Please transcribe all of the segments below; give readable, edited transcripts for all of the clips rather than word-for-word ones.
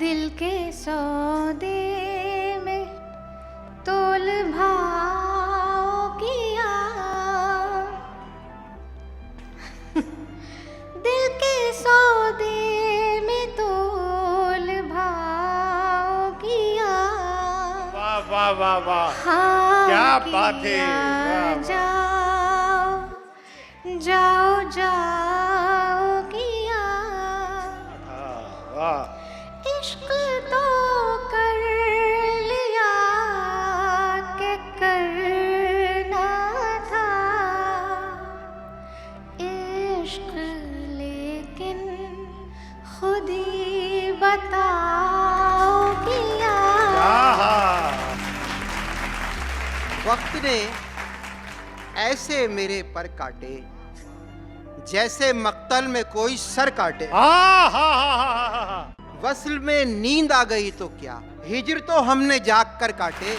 दिल के सौदे में तोल भाव किया, दिल के सौदे में तोल भाव किया। वाह वाह वाह वाह, हाँ क्या बात है। वाह, वाह। जाओ जाओ जाओ किया। वाह, इश्क तो कर लिया के करना था इश्क, लेकिन खुद ही बताओ किया। वक्त ने ऐसे मेरे पर काटे जैसे मक्तल में कोई सर काटे। वस्ल में नींद आ गई तो क्या, हिजर तो हमने जाग कर काटे।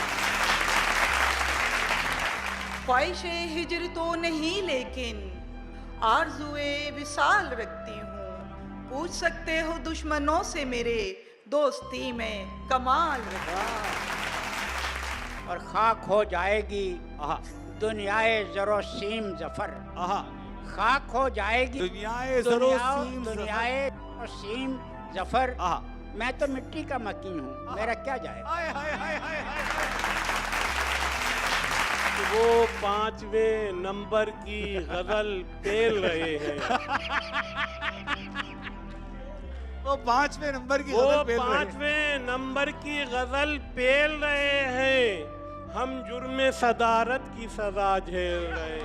ख्वाहिशे हिजर तो नहीं लेकिन आरज़ुए विसाल रखती हूँ। पूछ सकते हो दुश्मनों से मेरे दोस्ती में कमाल रखती। और खाक हो जाएगी दुनियाए जरोसीम जफर। खाक हो जाएगी दुनियाए जरोसीम दुनियाए जरोसीम जफर। मैं तो मिट्टी का मकीन हूँ, मेरा क्या जाएगा। वो 5वें नंबर की गजल पेल रहे हैं। वो 5वें नंबर की गजल पेल रहे हैं। 5वें नंबर की गजल पेल रहे हैं, हम जुर्मे सदारत की सजा झेल रहे हैं।